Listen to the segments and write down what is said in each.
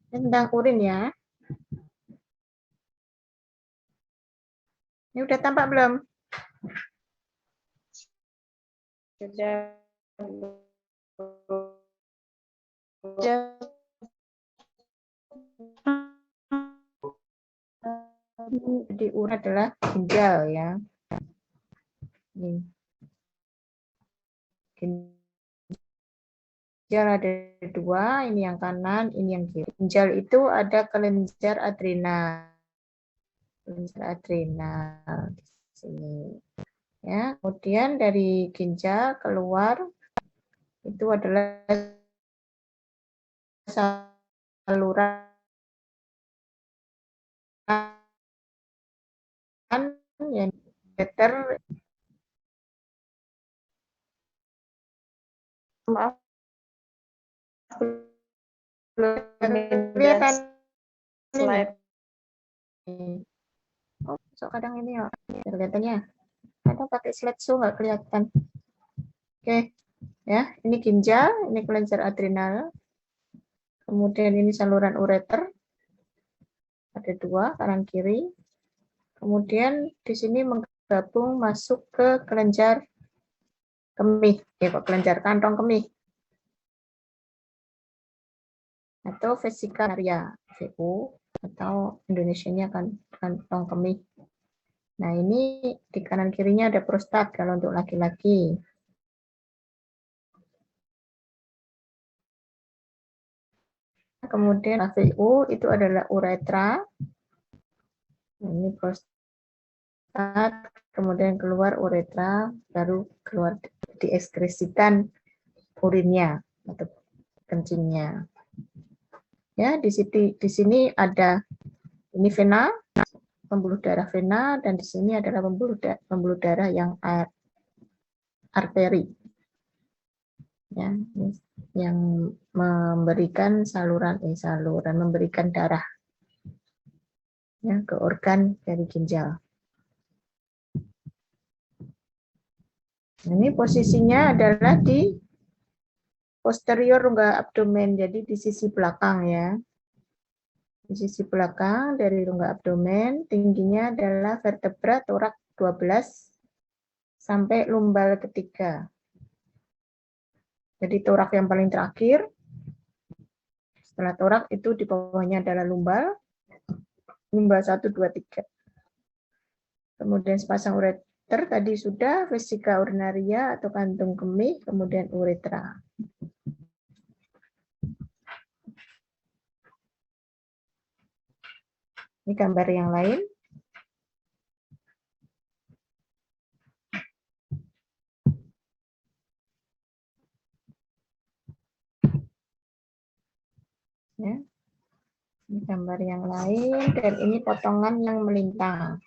Tentang urin ya. Ini udah tampak belum? Sudah. Jadi urin adalah ginjal ya. Ini. Ginjal ada dua, ini yang kanan, ini yang kiri. Ginjal itu ada kelenjar adrenal. Kelenjar adrenal di sini. Ya, kemudian dari ginjal keluar itu adalah saluran yang ureter. Maaf, kelihatan slide. Oh, so kadang ini ya, kelihatannya. Kadang pakai slideshow nggak kelihatan. Oke, ya, ini ginjal, ini kelenjar adrenal. Kemudian ini saluran ureter. Ada dua, kanan kiri. Kemudian di sini menggabung masuk ke kelenjar kemih, ya kok kelenjar kantong kemih. Atau vesika uriнаria, VU, atau Indonesianya kan kantong kemih. Nah, ini di kanan kirinya ada prostat kalau untuk laki-laki. Kemudian VU itu adalah uretra. Ini prostat, kemudian keluar uretra, baru keluar diekskresikan urinnya atau kencingnya. Ya, di sini ada ini vena, pembuluh darah vena, dan di sini adalah pembuluh darah yang arteri. Ya, yang memberikan memberikan darah ya, ke organ dari ginjal. Ini posisinya adalah di posterior rongga abdomen, jadi di sisi belakang ya. Di sisi belakang dari rongga abdomen, tingginya adalah vertebra torak 12 sampai lumbal ketiga. Jadi torak yang paling terakhir. Setelah torak itu di bawahnya adalah lumbal 1, 2, 3. Kemudian sepasang ureter tadi sudah, vesika urinaria atau kantung kemih, kemudian uretra. Ini gambar yang lain. Ya. Ini gambar yang lain, dan ini potongan yang melintang.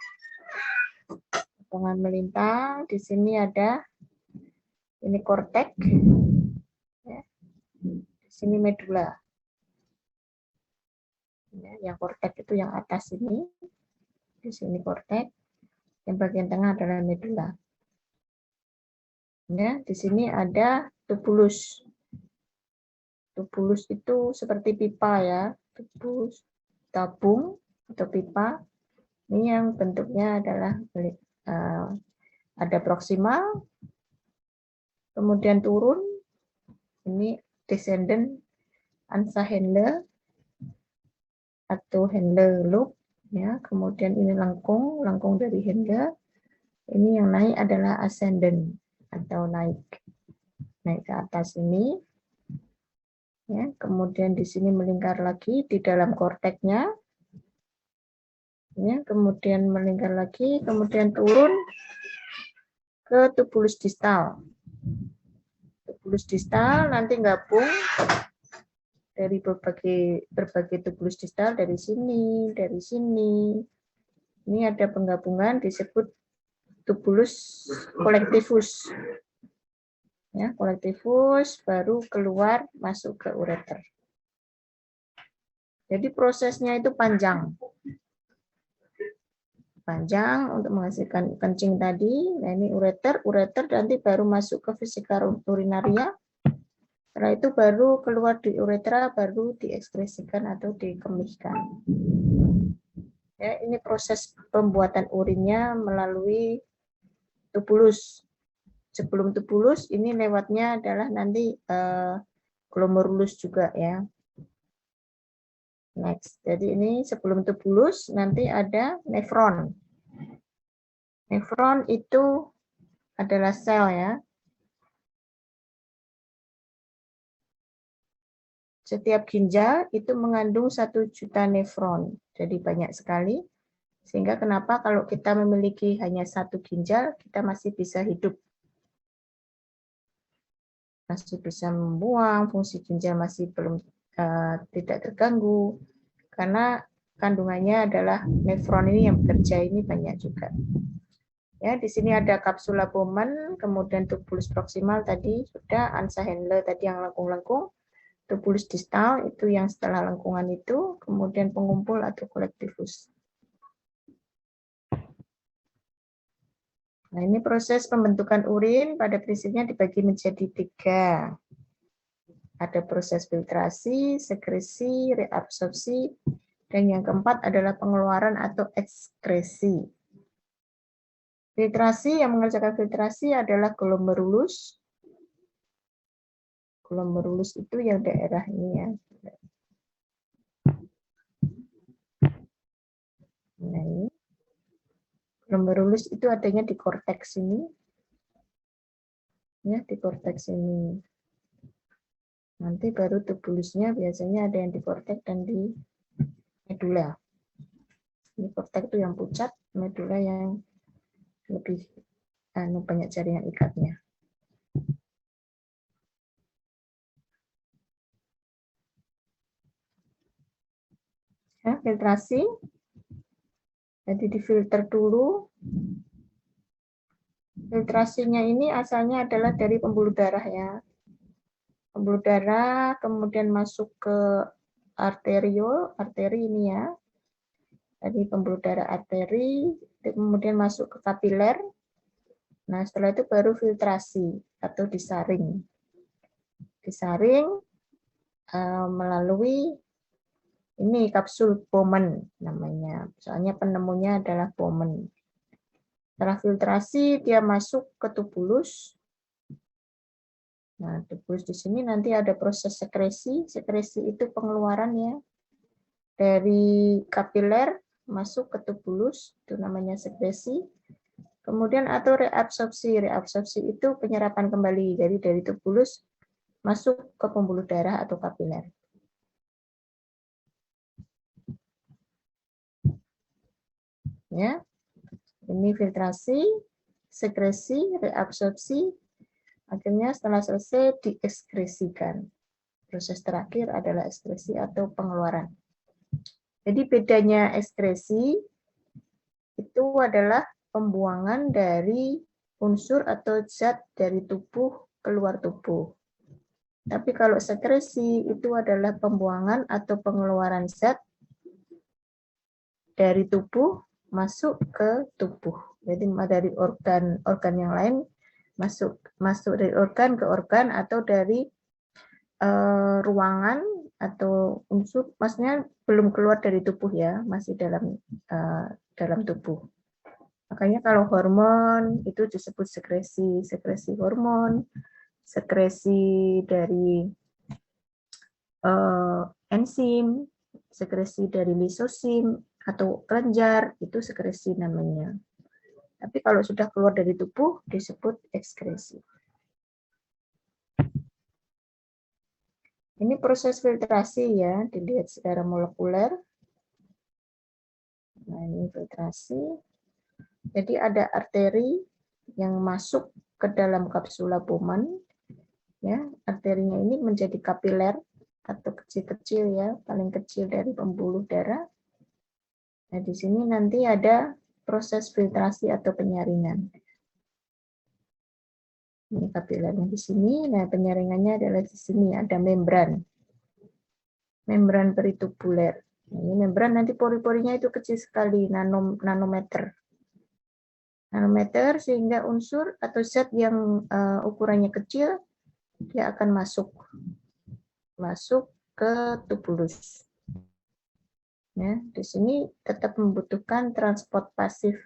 Potongan melintang, di sini ada ini kortek, ya. Di sini medula. Ya, yang kortek itu yang atas ini, di sini kortek, yang bagian tengah adalah medula. Ya, di sini ada tubulus. Tubulus itu seperti pipa ya, tubulus tabung atau pipa. Ini yang bentuknya adalah ada proksimal, kemudian turun, ini descendant ansa Henle atau Henle loop, ya. Kemudian ini lengkung dari Henle. Ini yang naik adalah ascendant atau naik ke atas ini. Ya, kemudian di sini melingkar lagi di dalam korteknya. Ya, kemudian melingkar lagi, kemudian turun ke tubulus distal. Tubulus distal nanti gabung dari berbagai tubulus distal dari sini, dari sini. Ini ada penggabungan disebut tubulus kolektivus. Ya, kolektivus baru keluar masuk ke ureter. Jadi prosesnya itu panjang untuk menghasilkan kencing tadi. Nah, ini ureter nanti baru masuk ke vesika urinaria, Setelah itu baru keluar di uretra, baru diekskresikan atau dikemihkan. Ya, ini proses pembuatan urinnya melalui tubulus. Sebelum tubulus ini lewatnya adalah nanti glomerulus juga ya. Next, jadi ini sebelum tubulus nanti ada nefron. Nefron itu adalah sel ya. Setiap ginjal itu mengandung 1 juta nefron, jadi banyak sekali. Sehingga kenapa kalau kita memiliki hanya 1 ginjal, kita masih bisa hidup. Masih bisa membuang, fungsi ginjal masih belum tidak terganggu. Karena kandungannya adalah nefron ini yang bekerja ini banyak juga. Ya, di sini ada kapsula Bowman, kemudian tubulus proksimal tadi sudah, Ansa Handler tadi yang lengkung-lengkung. Tubulus distal itu yang setelah lengkungan itu, kemudian pengumpul atau kolektifus. Nah, ini proses pembentukan urin pada prinsipnya dibagi menjadi 3. Ada proses filtrasi, sekresi, reabsorpsi, dan yang keempat adalah pengeluaran atau ekskresi. Filtrasi, yang mengerjakan filtrasi adalah glomerulus. Glomerulus itu yang daerah ini ya. Nah, ini. Glomerulus itu adanya di korteks ini. Ya, di korteks ini. Nanti baru tubulusnya biasanya ada yang di korteks dan di medula. Ini korteks itu yang pucat, medula yang lebih banyak jaringan ikatnya. Ya, filtrasi. Jadi difilter dulu. Filtrasinya ini asalnya adalah dari pembuluh darah ya. Pembuluh darah kemudian masuk ke arteriol, arteri ini ya. Jadi pembuluh darah arteri, kemudian masuk ke kapiler. Nah, setelah itu baru filtrasi atau disaring. Disaring melalui ini kapsul Bowman namanya. Soalnya penemunya adalah Bowman. Setelah filtrasi dia masuk ke tubulus. Nah, tubulus di sini nanti ada proses sekresi. Sekresi itu pengeluaran ya. Dari kapiler masuk ke tubulus, itu namanya sekresi. Kemudian atau reabsorpsi. Reabsorpsi itu penyerapan kembali. Jadi dari tubulus masuk ke pembuluh darah atau kapiler. Ya. Ini filtrasi, sekresi, reabsorpsi. Akhirnya setelah selesai diekskresikan. Proses terakhir adalah ekskresi atau pengeluaran. Jadi bedanya ekskresi itu adalah pembuangan dari unsur atau zat dari tubuh keluar tubuh. Tapi kalau sekresi itu adalah pembuangan atau pengeluaran zat dari tubuh masuk ke tubuh. Jadi dari organ yang lain masuk dari organ ke organ atau dari ruangan atau unsur, maksudnya belum keluar dari tubuh ya, masih dalam tubuh. Makanya kalau hormon itu disebut sekresi, sekresi hormon, sekresi dari enzim, sekresi dari lisosim atau kelenjar, itu sekresi namanya. Tapi kalau sudah keluar dari tubuh disebut ekskresi. Ini proses filtrasi ya, dilihat secara molekuler. Nah, ini filtrasi. Jadi ada arteri yang masuk ke dalam kapsula Bowman. Ya, arterinya ini menjadi kapiler atau kecil-kecil ya, paling kecil dari pembuluh darah. Nah, di sini nanti ada proses filtrasi atau penyaringan. Ini kapilernya di sini. Nah, penyaringannya adalah di sini, ada membran. Membran peritubuler. Ini membran nanti pori-porinya itu kecil sekali, nanometer. Nanometer sehingga unsur atau zat yang ukurannya kecil dia akan masuk ke tubulus. Ya, di sini tetap membutuhkan transport pasif.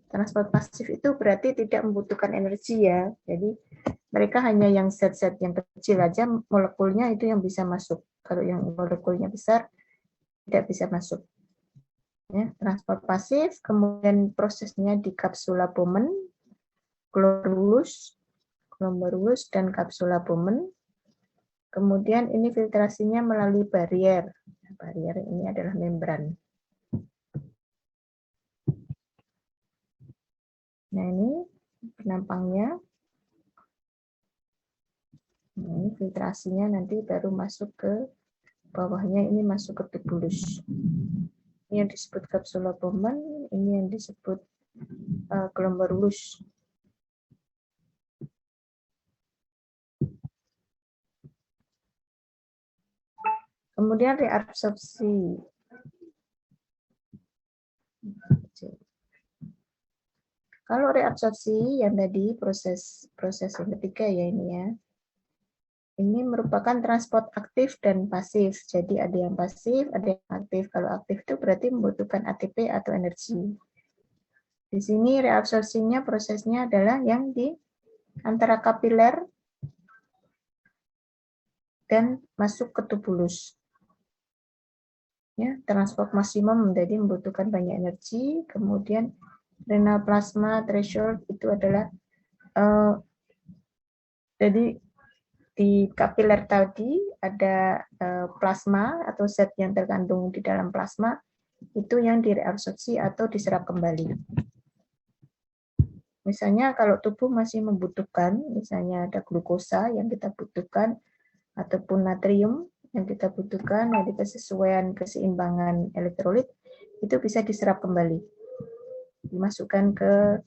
Transport pasif itu berarti tidak membutuhkan energi ya. Jadi mereka hanya yang zat-zat yang kecil aja molekulnya itu yang bisa masuk. Kalau yang molekulnya besar tidak bisa masuk. Ya, transport pasif, kemudian prosesnya di kapsula Bowman, glomerulus dan kapsula Bowman. Kemudian ini filtrasinya melalui barier. Barier ini adalah membran. Nah, ini penampangnya. Nah, ini filtrasinya nanti baru masuk ke bawahnya, ini masuk ke tubulus. Ini yang disebut kapsula Bowman, ini yang disebut glomerulus. Kemudian reabsorpsi. Kalau reabsorpsi yang tadi proses yang ketiga ya ini ya. Ini merupakan transport aktif dan pasif. Jadi ada yang pasif, ada yang aktif. Kalau aktif itu berarti membutuhkan ATP atau energi. Di sini reabsorpsinya prosesnya adalah yang di antara kapiler dan masuk ke tubulus. Ya, transport maksimum jadi membutuhkan banyak energi. Kemudian renal plasma threshold itu adalah jadi di kapiler tadi ada plasma atau zat yang terkandung di dalam plasma itu yang direabsorpsi atau diserap kembali. Misalnya kalau tubuh masih membutuhkan, misalnya ada glukosa yang kita butuhkan ataupun natrium yang kita butuhkan, jadi kesesuaian keseimbangan elektrolit itu bisa diserap kembali, dimasukkan ke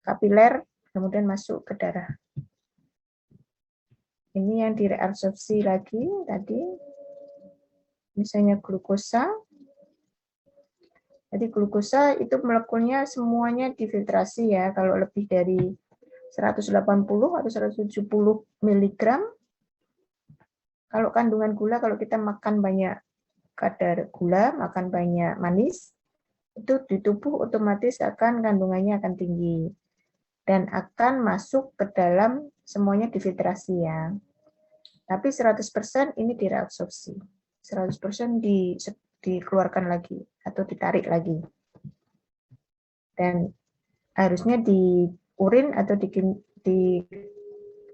kapiler, kemudian masuk ke darah. Ini yang direabsorpsi lagi tadi, misalnya glukosa. Jadi glukosa itu molekulnya semuanya difiltrasi ya. Kalau lebih dari 180 atau 170 mg, kalau kandungan gula, kalau kita makan banyak kadar gula, makan banyak manis, itu di tubuh otomatis akan kandungannya akan tinggi dan akan masuk ke dalam semuanya difiltrasi ya. Tapi 100% ini direabsorpsi. 100% dikeluarkan lagi atau ditarik lagi. Dan harusnya di urin atau di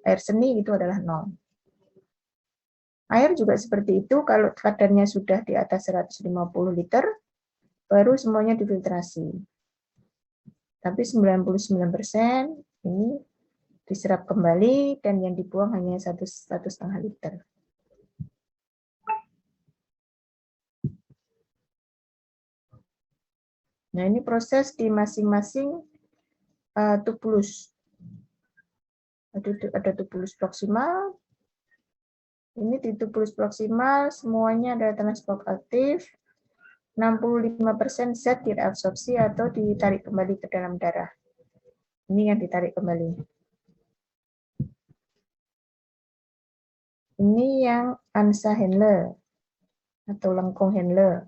air seni itu adalah 0. Air juga seperti itu, kalau kadarnya sudah di atas 150 liter, baru semuanya difiltrasi. Tapi 99% ini diserap kembali dan yang dibuang hanya 1,5 liter. Nah, ini proses di masing-masing tubulus. Ada tubulus proksimal. Ini di tubulus proksimal semuanya ada transport aktif. 65% zat direabsorpsi atau ditarik kembali ke dalam darah. Ini yang ditarik kembali. Ini yang Ansa Handler atau lengkung Handler.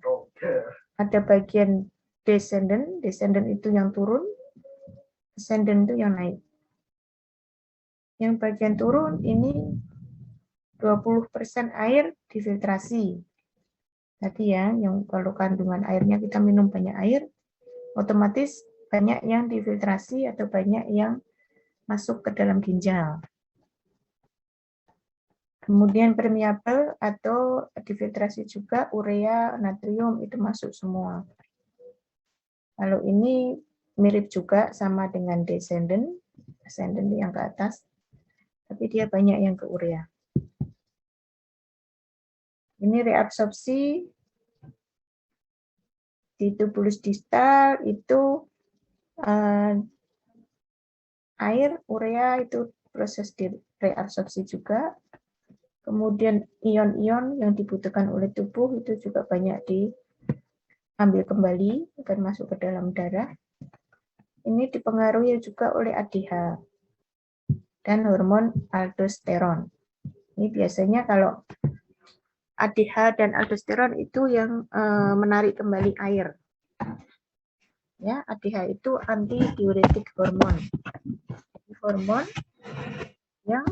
Ada bagian descendant itu yang turun, ascendant itu yang naik. Yang bagian turun ini 20% air difiltrasi. Tadi ya, yang kalau kandungan airnya kita minum banyak air, otomatis banyak yang difiltrasi atau banyak yang masuk ke dalam ginjal. Kemudian permeable atau difiltrasi juga urea, natrium itu masuk semua. Kalau ini mirip juga sama dengan descendant, ascendant yang ke atas, tapi dia banyak yang ke urea. Ini reabsorpsi di tubulus distal itu air, urea itu proses di reabsorpsi juga. Kemudian ion-ion yang dibutuhkan oleh tubuh itu juga banyak diambil kembali dan masuk ke dalam darah. Ini dipengaruhi juga oleh ADH. dan hormon aldosteron. Ini biasanya kalau ADH dan aldosteron itu yang menarik kembali air. Ya, ADH itu antidiuretik hormon. Hormon yang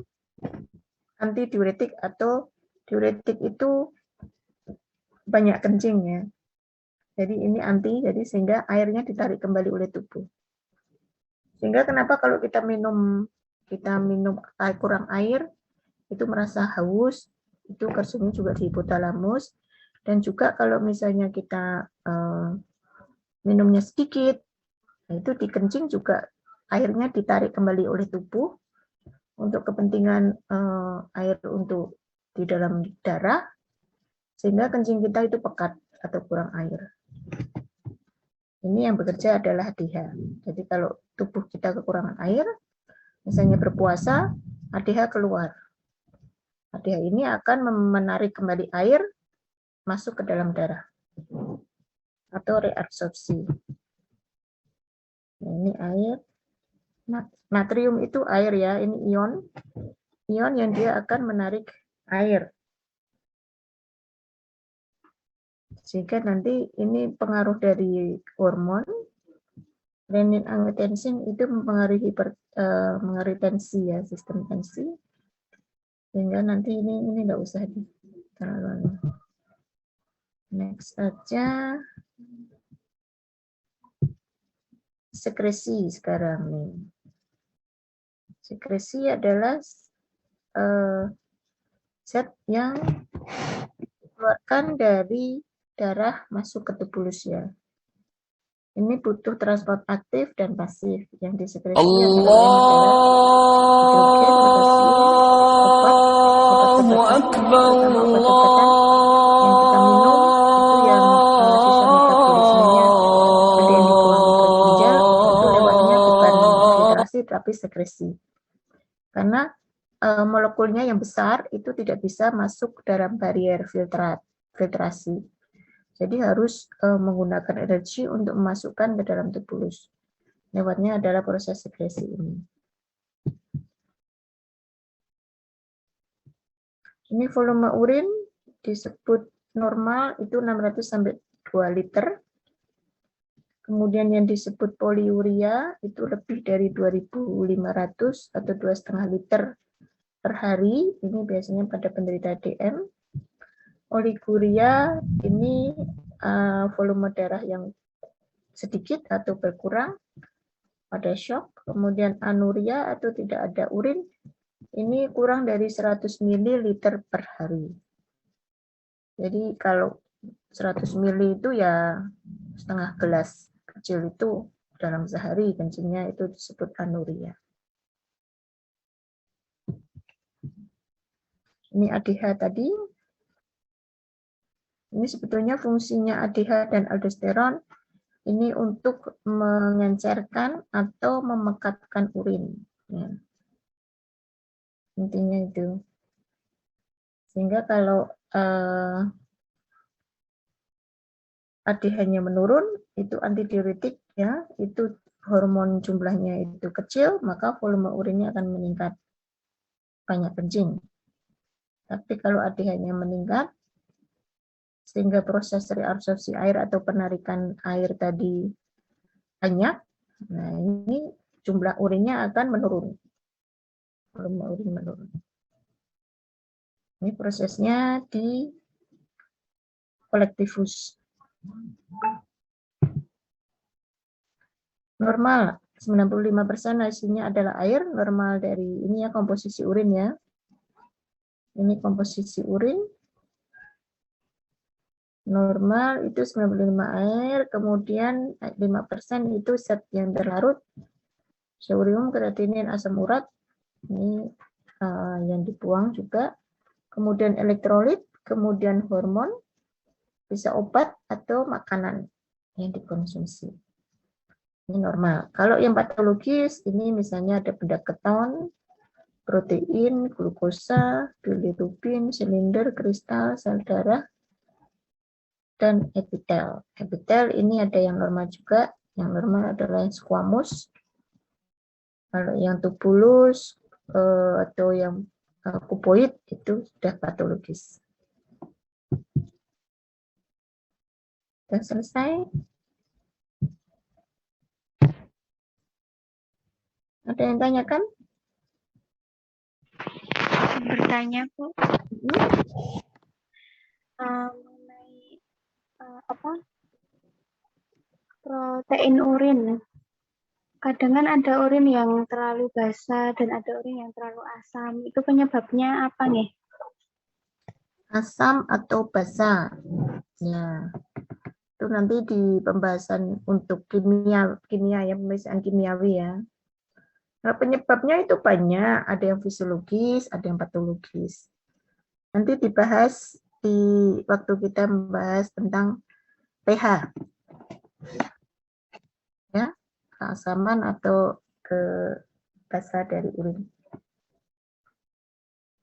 antidiuretik atau diuretik itu banyak kencing ya. Jadi ini anti, jadi sehingga airnya ditarik kembali oleh tubuh. Sehingga kenapa kalau kita minum kurang air, itu merasa haus, itu kersumnya juga di hipotalamus, dan juga kalau misalnya kita minumnya sedikit, itu dikencing juga airnya ditarik kembali oleh tubuh untuk kepentingan air untuk di dalam darah, sehingga kencing kita itu pekat atau kurang air. Ini yang bekerja adalah ADH. Jadi kalau tubuh kita kekurangan air, misalnya berpuasa, ADH keluar. ADH ini akan menarik kembali air masuk ke dalam darah atau reabsorpsi. Nah, ini air. Natrium itu air ya, ini ion. Ion yang dia akan menarik air. Sehingga nanti ini pengaruh dari hormon. Renin-angiotensin itu mempengaruhi tensi ya, sistem tensi. Sehingga nanti ini enggak usah terlalu. Next aja. Sekresi sekarang nih. Sekresi adalah zat yang dikeluarkan dari darah masuk ke tubulus ya. Ini butuh transport aktif dan pasif. Yang disekresi antara lain adalah hidrogen, potasium, obat-obatan, terutama obat-obatan yang kita minum itu yang sisa metabolismenya ada yang dibuang ke ginjal, itu lewatnya bukan filtrasi tapi sekresi. Karena molekulnya yang besar itu tidak bisa masuk dalam barier filtrasi. Jadi harus menggunakan energi untuk memasukkan ke dalam tubulus. Lewatnya adalah proses sekresi ini. Ini volume urin disebut normal itu 600 sampai 2 liter. Kemudian yang disebut poliuria itu lebih dari 2.500 atau 2,5 liter per hari. Ini biasanya pada penderita DM. Oliguria ini volume darah yang sedikit atau berkurang pada shock. Kemudian anuria atau tidak ada urin, ini kurang dari 100 ml per hari. Jadi kalau 100 ml itu ya setengah gelas kecil itu dalam sehari kencingnya, itu disebut anuria. Ini ADH tadi. Ini sebetulnya fungsinya ADH dan aldosteron ini untuk mengencerkan atau memekatkan urin. Ya. Intinya itu. Sehingga kalau ADH-nya menurun, itu antidiuretik ya, itu hormon jumlahnya itu kecil, maka volume urinnya akan meningkat, banyak kencing. Tapi kalau ADH-nya meningkat, sehingga proses reabsorpsi air atau penarikan air tadi banyak, nah ini jumlah urinnya akan menurun. Volume urin menurun. Ini prosesnya di kolektifus. Normal, 95% hasilnya adalah air, normal dari ini ya komposisi urin ya. Ini komposisi urin. Normal itu 95 air, kemudian 5% itu zat yang berlarut, sodium, kreatinin, asam urat, ini yang dibuang juga, kemudian elektrolit, kemudian hormon, bisa obat atau makanan yang dikonsumsi. Ini normal. Kalau yang patologis, ini misalnya ada benda keton, protein, glukosa, bilirubin, silinder, kristal, sel darah, dan epitel. Epitel ini ada yang normal juga. Yang normal adalah yang squamous. Kalau yang tubulus, atau yang kuboid itu sudah patologis. Sudah selesai? Ada yang tanyakan? Bertanya, Bu. Mengenai protein urin. Kadang kan ada urin yang terlalu basah dan ada urin yang terlalu asam. Itu penyebabnya apa nih? Asam atau basa. Ya, itu nanti di pembahasan untuk kimia ya, pemeriksaan kimiawi ya. Nah, penyebabnya itu banyak, ada yang fisiologis, ada yang patologis. Nanti dibahas di waktu kita membahas tentang pH. Ya, keasaman atau ke basa dari urin.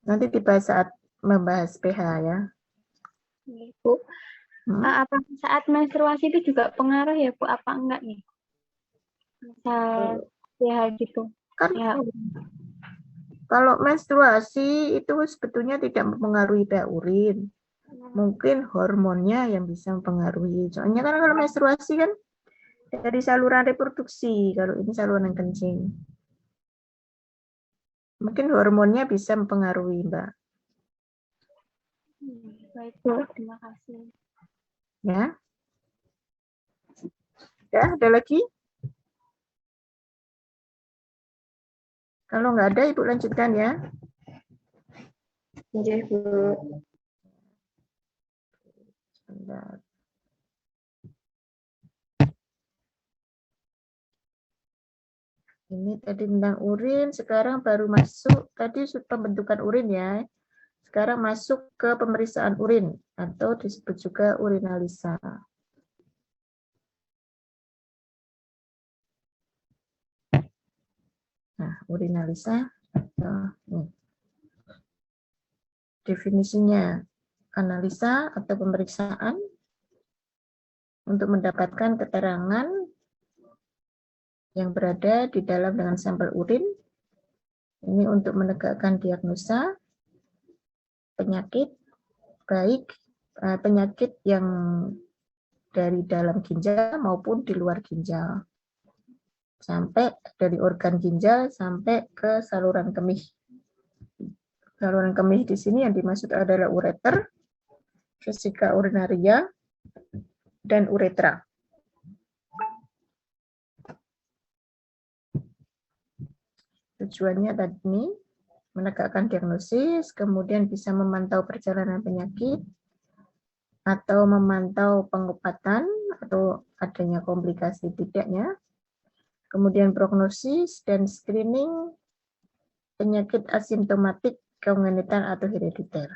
Nanti dibahas saat membahas pH ya. Bu, apa saat menstruasi itu juga pengaruh ya, Bu? Apa enggak nih? Misal pH gitu. Kan Ya. kalau menstruasi itu sebetulnya tidak mempengaruhi pH urin. Mungkin hormonnya yang bisa mempengaruhi. Soalnya kan kalau menstruasi kan dari saluran reproduksi, kalau ini saluran kencing. Mungkin hormonnya bisa mempengaruhi, Mbak. Baik, Bu. Terima kasih. Ya. Ya, ada lagi? Kalau nggak ada, Ibu lanjutkan ya. Iya, Bu. Sebentar. Ini tadi tentang urin, sekarang baru masuk, tadi pembentukan urin ya. Sekarang masuk ke pemeriksaan urin, atau disebut juga urinalisa. Nah, urinalisa, definisinya, analisa atau pemeriksaan untuk mendapatkan keterangan yang berada di dalam dengan sampel urin. Ini untuk menegakkan diagnosa penyakit, baik penyakit yang dari dalam ginjal maupun di luar ginjal. Sampai dari organ ginjal sampai ke saluran kemih. Saluran kemih di sini yang dimaksud adalah ureter, vesika urinaria, dan uretra. Tujuannya tadi menegakkan diagnosis, kemudian bisa memantau perjalanan penyakit, atau memantau pengobatan atau adanya komplikasi tidaknya, kemudian prognosis dan screening penyakit asimptomatik kongenital atau herediter.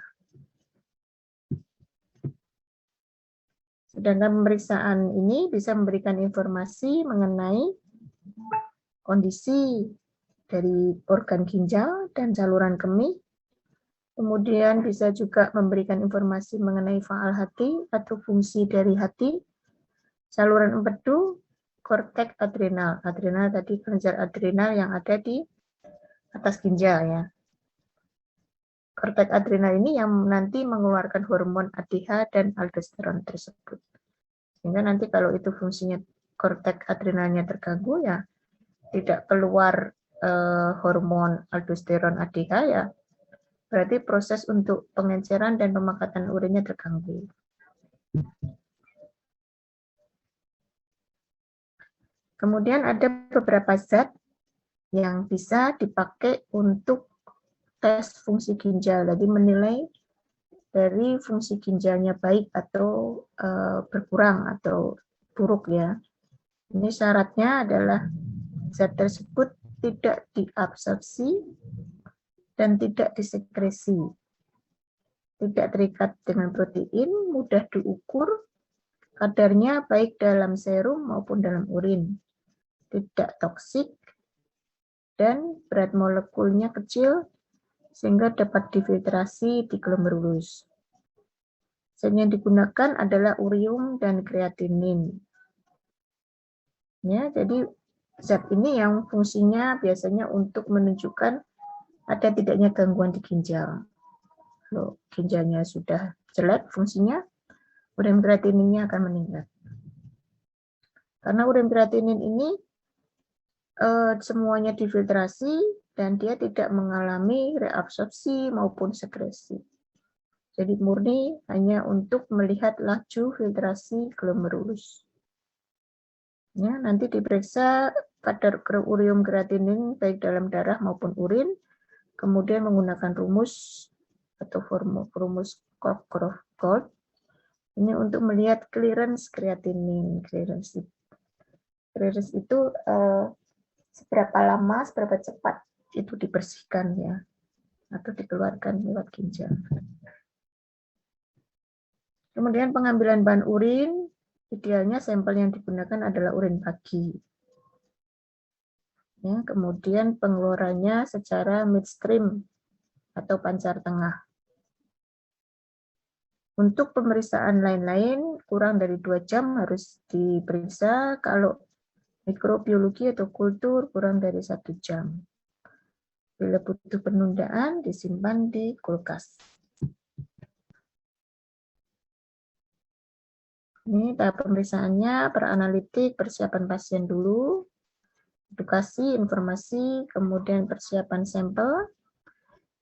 Sedangkan pemeriksaan ini bisa memberikan informasi mengenai kondisi dari organ ginjal dan saluran kemih. Kemudian bisa juga memberikan informasi mengenai faal hati atau fungsi dari hati, saluran empedu, korteks adrenal. Adrenal tadi kelenjar adrenal yang ada di atas ginjal ya. Korteks adrenal ini yang nanti mengeluarkan hormon ADH dan aldosteron tersebut. Sehingga nanti kalau itu fungsinya korteks adrenalnya terganggu ya tidak keluar hormon aldosteron ADH ya, berarti proses untuk pengenceran dan pemakatan urinnya terganggu. Kemudian ada beberapa zat yang bisa dipakai untuk tes fungsi ginjal, jadi menilai dari fungsi ginjalnya baik atau berkurang atau buruk ya. Ini syaratnya adalah zat tersebut tidak diabsorpsi dan tidak disekresi, tidak terikat dengan protein, mudah diukur, kadarnya baik dalam serum maupun dalam urin, tidak toksik, dan berat molekulnya kecil sehingga dapat difiltrasi di glomerulus. Zat yang digunakan adalah urium dan kreatinin. Ya, jadi zat ini yang fungsinya biasanya untuk menunjukkan ada tidaknya gangguan di ginjal. Kalau ginjalnya sudah jelek fungsinya, urin kreatininnya akan meningkat. Karena urin kreatinin ini semuanya difiltrasi dan dia tidak mengalami reabsorpsi maupun sekresi. Jadi murni hanya untuk melihat laju filtrasi glomerulus. Ya, nanti diperiksa kadar ureum kreatinin baik dalam darah maupun urin, kemudian menggunakan rumus atau rumus Cobb-Crawford ini untuk melihat clearance kreatinin. Clearance itu seberapa lama, seberapa cepat itu dibersihkan ya, atau dikeluarkan lewat ginjal. Kemudian pengambilan bahan urin, idealnya sampel yang digunakan adalah urin pagi. Ya, kemudian pengeluarannya secara midstream atau pancar tengah. Untuk pemeriksaan lain-lain, kurang dari 2 jam harus diperiksa. Kalau mikrobiologi atau kultur, kurang dari 1 jam. Bila butuh penundaan, disimpan di kulkas. Ini tahap pemeriksaannya, peranalitik, persiapan pasien dulu, edukasi, informasi, kemudian persiapan sampel,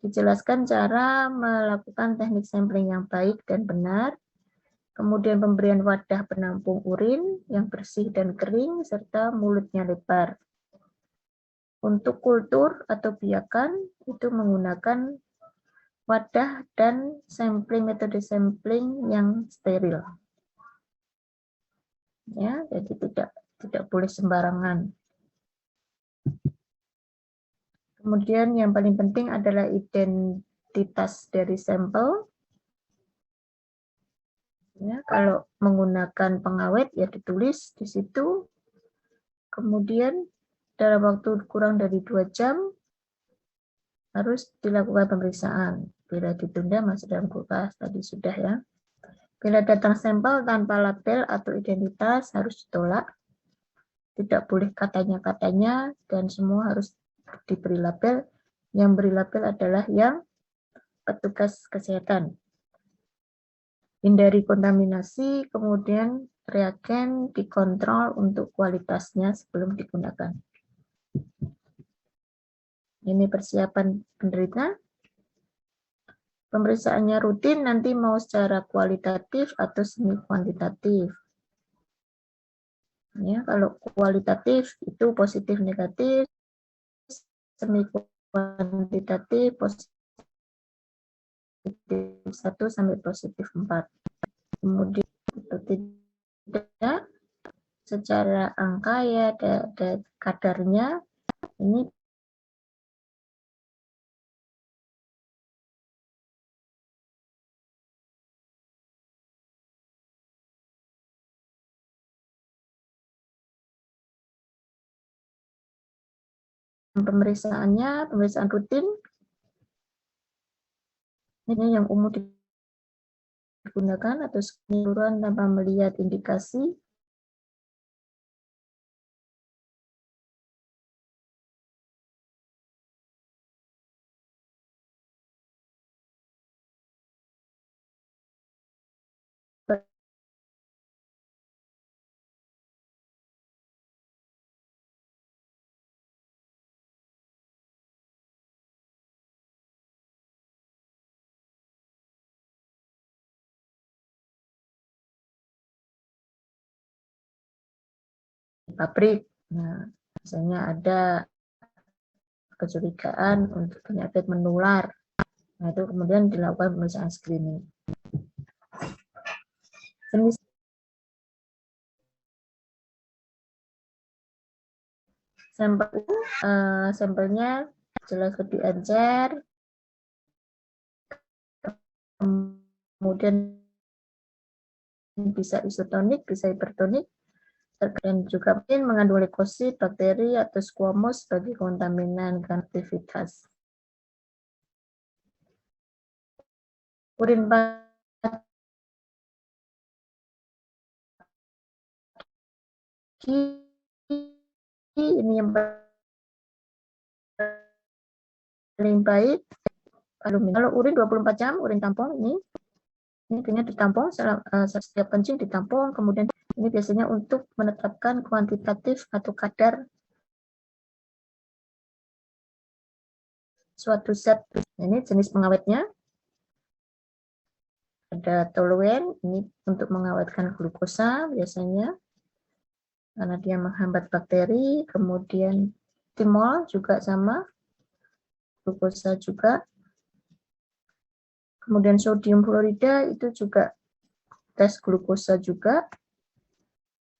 dijelaskan cara melakukan teknik sampling yang baik dan benar, kemudian pemberian wadah penampung urin yang bersih dan kering, serta mulutnya lebar. Untuk kultur atau biakan, itu menggunakan wadah dan metode sampling yang steril. Ya, jadi tidak boleh sembarangan. Kemudian yang paling penting adalah identitas dari sampel. Ya, kalau menggunakan pengawet ya ditulis di situ. Kemudian dalam waktu kurang dari 2 jam harus dilakukan pemeriksaan. Bila ditunda masih dalam kulkas tadi sudah ya. Bila datang sampel tanpa label atau identitas harus ditolak. Tidak boleh katanya-katanya dan semua harus diberi label. Yang beri label adalah yang petugas kesehatan. Hindari kontaminasi, kemudian reagen dikontrol untuk kualitasnya sebelum digunakan. Ini persiapan penderita. Pemeriksaannya rutin, nanti mau secara kualitatif atau semi kuantitatif. Ya, kalau kualitatif itu positif negatif, semi kuantitatif positif 1 sampai positif 4. Kemudian itu tidak secara angka ya ada kadarnya ini pemeriksaan rutin ini yang umum digunakan atau keseluruhan tanpa melihat indikasi pabrik. Nah, misalnya ada kecurigaan untuk penyakit menular. Nah, itu kemudian dilakukan pemeriksaan screening. Jenis sampelnya jelas lebih encer, kemudian bisa isotonik, bisa hipertonik, dan juga mungkin mengandung leukosit, bakteri, atau squamous sebagai kontaminan aktivitas. Urin pagi ini yang paling baik aluminium. Kalau urin 24 jam, urin tampung ini biasanya ditampung setiap kencing ditampung, kemudian ini biasanya untuk menetapkan kuantitatif atau kadar suatu zat. Ini jenis pengawetnya. Ada toluen, ini untuk mengawetkan glukosa biasanya karena dia menghambat bakteri. Kemudian timol juga sama, glukosa juga. Kemudian sodium fluorida itu juga tes glukosa juga.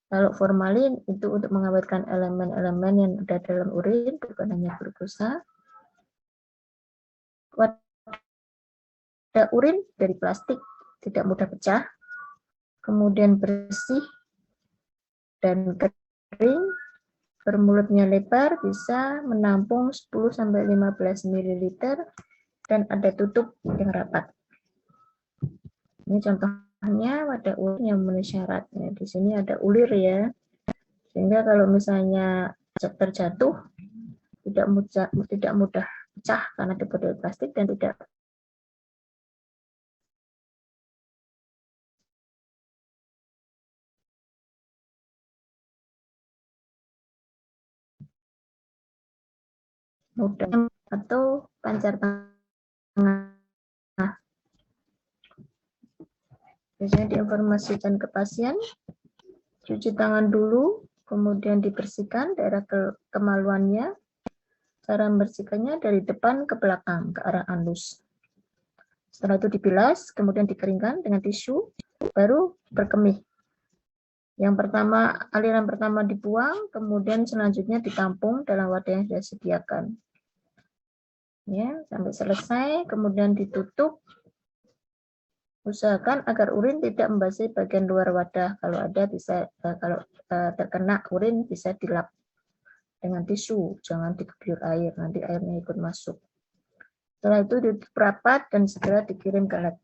Kalau formalin itu untuk mengawetkan elemen-elemen yang ada dalam urin, bukan hanya glukosa. Wadah urin dari plastik tidak mudah pecah, kemudian bersih dan kering, bermulutnya lebar, bisa menampung 10-15 ml, dan ada tutup yang rapat. Ini contohnya wadah urin yang memenuhi syarat. Ya, di sini ada ulir ya, sehingga kalau misalnya terjatuh tidak mudah pecah karena dibuat dari plastik dan tidak mudah atau pancar tangan. Biasanya diinformasikan ke pasien, cuci tangan dulu, kemudian dibersihkan daerah kemaluannya. Cara membersihkannya dari depan ke belakang, ke arah anus. Setelah itu dibilas, kemudian dikeringkan dengan tisu, baru berkemih. Yang pertama, aliran pertama dibuang, kemudian selanjutnya ditampung dalam wadah yang sudah disediakan. Ya, sampai selesai, kemudian ditutup. Usahakan agar urin tidak membasahi bagian luar wadah. Kalau ada bisa kalau terkena urin bisa dilap dengan tisu, jangan diguyur air, nanti airnya ikut masuk. Setelah itu ditutup rapat dan segera dikirim ke lab.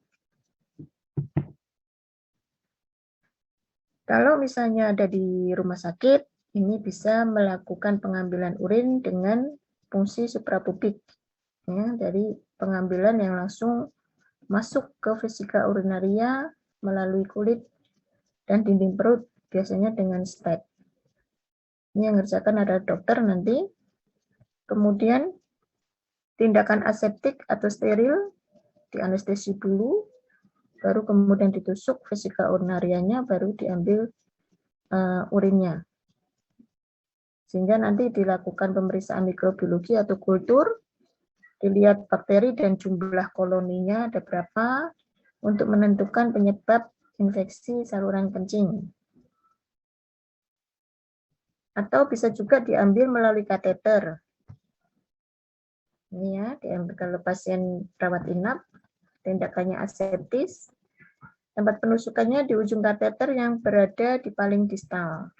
Kalau misalnya ada di rumah sakit, ini bisa melakukan pengambilan urin dengan fungsi suprapubik, ya, dari pengambilan yang langsung masuk ke vesika urinaria melalui kulit dan dinding perut, biasanya dengan step. Ini yang ngerjakan ada dokter nanti. Kemudian tindakan aseptik atau steril, dianestesi dulu, baru kemudian ditusuk vesika urinarianya, baru diambil urinnya. Sehingga nanti dilakukan pemeriksaan mikrobiologi atau kultur, dilihat bakteri dan jumlah koloninya ada berapa, untuk menentukan penyebab infeksi saluran kencing. Atau bisa juga diambil melalui kateter. Ini ya, diambil kalau pasien rawat inap, tindakannya aseptis. Tempat penusukannya di ujung kateter yang berada di paling distal,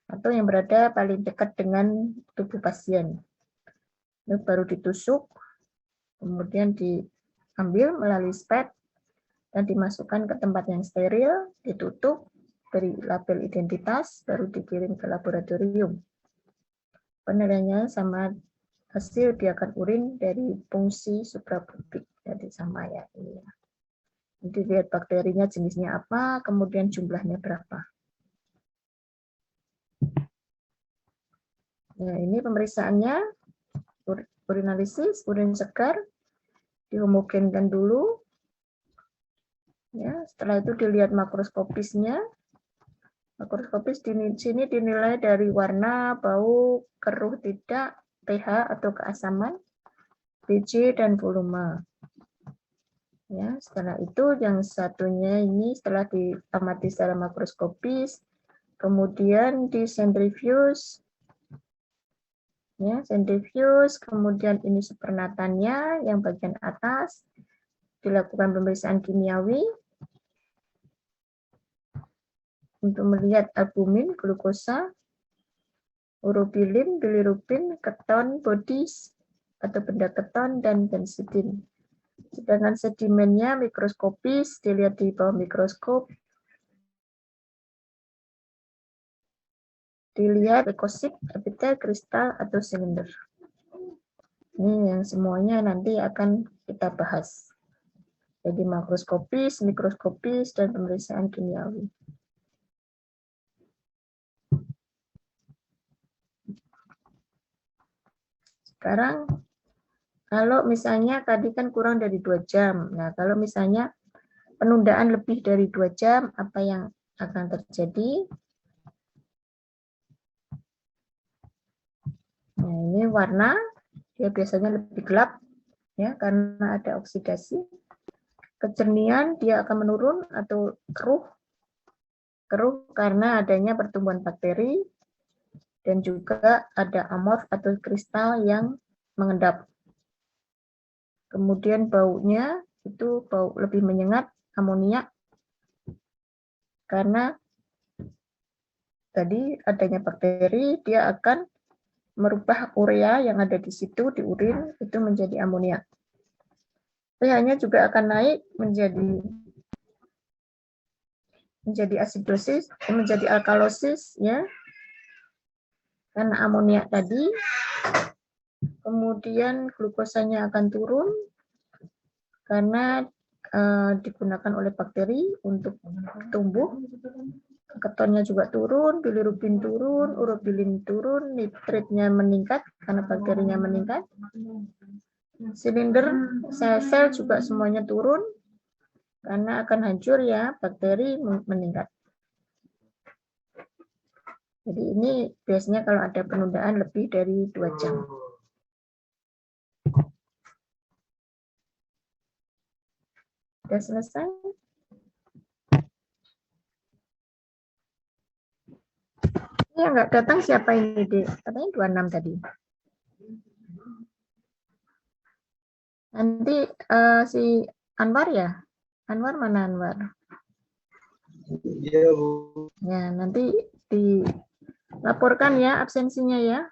atau yang berada paling dekat dengan tubuh pasien. Ini baru ditusuk, kemudian diambil melalui spet, dan dimasukkan ke tempat yang steril, ditutup, beri label identitas, baru dikirim ke laboratorium. Penilaiannya sama hasil biakan urin dari fungsi suprapubik, jadi sama ya ini. Nanti lihat bakterinya jenisnya apa, kemudian jumlahnya berapa. Nah, ini pemeriksaannya, urinalisis, urin segar, dihomogenkan dulu. Ya, setelah itu dilihat makroskopisnya. Makroskopis di sini dinilai dari warna, bau, keruh tidak, pH atau keasaman, pH dan volume. Ya, setelah itu yang satunya ini setelah diamati secara makroskopis, kemudian disentrifuge. Ya, sentrifuge, kemudian ini supernatannya yang bagian atas, dilakukan pemeriksaan kimiawi untuk melihat albumin, glukosa, urobilin, bilirubin, keton, bodies atau benda keton, dan benzidin. Sedangkan sedimennya mikroskopis, dilihat di bawah mikroskop, dilihat leukosit, epitel, kristal, atau silinder. Ini yang semuanya nanti akan kita bahas. Jadi makroskopis, mikroskopis, dan pemeriksaan kimiawi. Sekarang, kalau misalnya tadi kan kurang dari 2 jam. Nah, kalau misalnya penundaan lebih dari 2 jam, apa yang akan terjadi? Nah, ini warna, dia biasanya lebih gelap, ya, karena ada oksidasi. Kejernihan, dia akan menurun atau keruh. Keruh karena adanya pertumbuhan bakteri, dan juga ada amorf atau kristal yang mengendap. Kemudian baunya itu bau lebih menyengat, amoniak, karena tadi adanya bakteri, dia akan merubah urea yang ada di situ, di urin, itu menjadi amoniak. pH-nya juga akan naik menjadi asidosis, menjadi alkalosis, ya, karena amoniak tadi. Kemudian glukosanya akan turun karena digunakan oleh bakteri untuk tumbuh. Ketonnya juga turun, bilirubin turun, urobilin turun, nitritnya meningkat karena bakterinya meningkat. Silinder sel-sel juga semuanya turun karena akan hancur, ya, bakteri meningkat. Jadi ini biasanya kalau ada penundaan lebih dari 2 jam. Sudah selesai? Ini yang nggak datang siapa ini, Dek? Katanya 26 tadi. Nanti si Anwar, ya? Anwar mana Anwar? Iya, Bu. Ya, nanti dilaporkan ya absensinya, ya.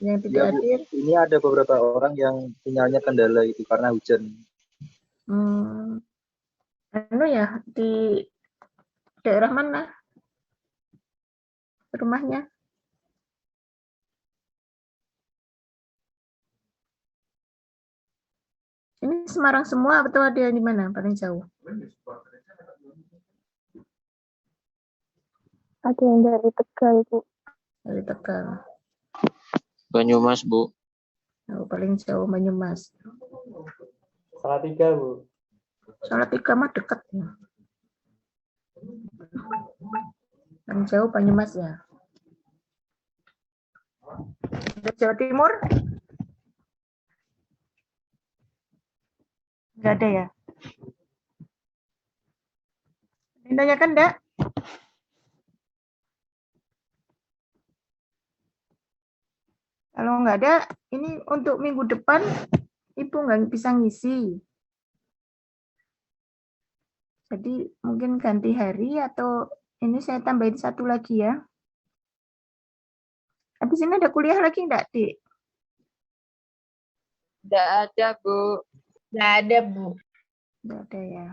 Yang tidak Iya, Bu. hadir. Ini ada beberapa orang yang sinyalnya kendala itu karena hujan. Anu ya, di daerah mana rumahnya? Ini Semarang semua atau ada yang di mana paling jauh? Ada yang dari Tegal, Bu. Dari Tegal. Banyumas, Bu. Oh, paling jauh Banyumas. Salatiga, Bu. Salatiga mah dekat, ya. Paling jauh Banyumas, ya. Dari Jawa Timur? Enggak ada, ya? Ditanyakan enggak? Kalau enggak ada, ini untuk minggu depan Ibu nggak bisa ngisi. Jadi mungkin ganti hari atau ini saya tambahin satu lagi, ya. Habis ini ada kuliah lagi enggak, Dik? Tidak ada, Bu. Nggak ada, Bu. Enggak ada, ya.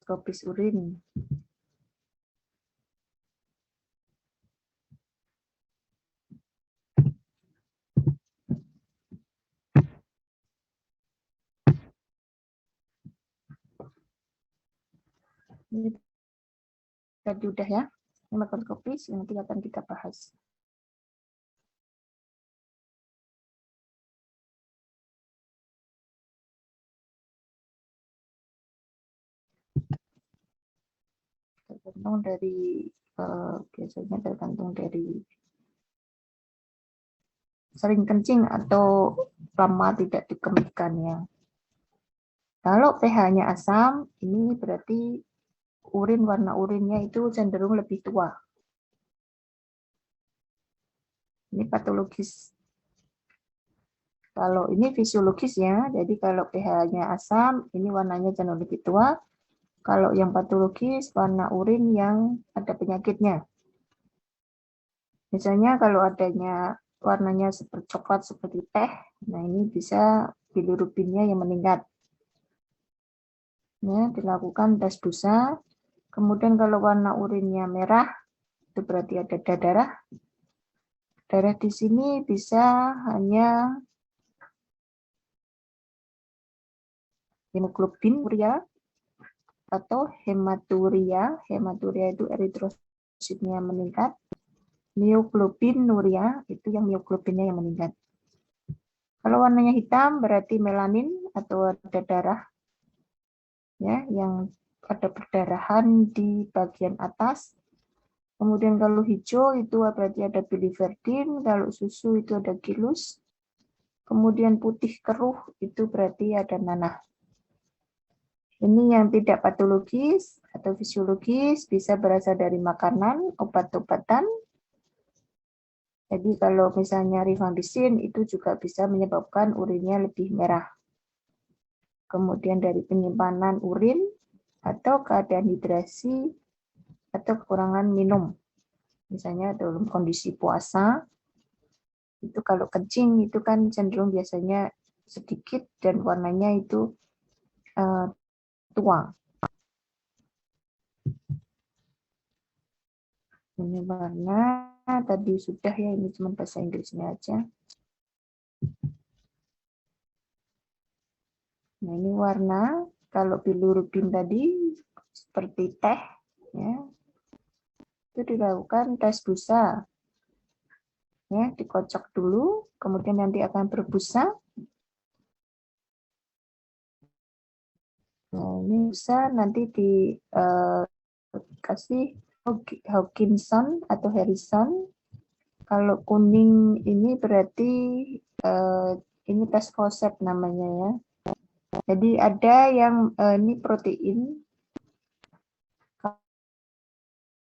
Skopis urin. Ini tadi udah, ya. Ini makroskopis, nanti akan kita bahas. Tergantung dari biasanya tergantung dari sering kencing atau lama tidak dikemihkan, ya. Kalau pH-nya asam, ini berarti warna urinnya itu cenderung lebih tua. Ini patologis. Kalau ini fisiologis, ya, jadi kalau pH-nya asam, ini warnanya cenderung lebih tua. Kalau yang patologis, warna urin yang ada penyakitnya. Misalnya kalau adanya warnanya seperti coklat seperti teh, nah ini bisa bilirubinnya yang meningkat. Ya, dilakukan tes busa, Kemudian kalau warna urinnya merah, itu berarti ada darah. Darah di sini bisa hanya hemoglobin urea atau hematuria. Hematuria itu eritrositnya meningkat. Mioglobinuria itu yang mioglobinnya yang meningkat. Kalau warnanya hitam berarti melanin atau ada darah, ya, yang ada perdarahan di bagian atas. Kemudian kalau hijau itu berarti ada biliverdin, kalau susu itu ada gilus. Kemudian putih keruh itu berarti ada nanah. Ini yang tidak patologis atau fisiologis, bisa berasal dari makanan, obat-obatan. Jadi kalau misalnya rifampicin itu juga bisa menyebabkan urinnya lebih merah. Kemudian dari penyimpanan urin atau keadaan hidrasi atau kekurangan minum. Misalnya dalam kondisi puasa, itu kalau kencing itu kan cenderung biasanya sedikit dan warnanya itu tua. Ini warna tadi sudah ya, ini cuma bahasa Inggrisnya aja. Nah ini warna, kalau bilirubin tadi seperti teh, ya, itu dilakukan tes busa. Ya, dikocok dulu, kemudian nanti akan berbusa. Nah ini busa nanti dikasih Hawkinson atau Harrison. Kalau kuning ini berarti ini tes Fawcett namanya ya. Jadi ada yang ini protein.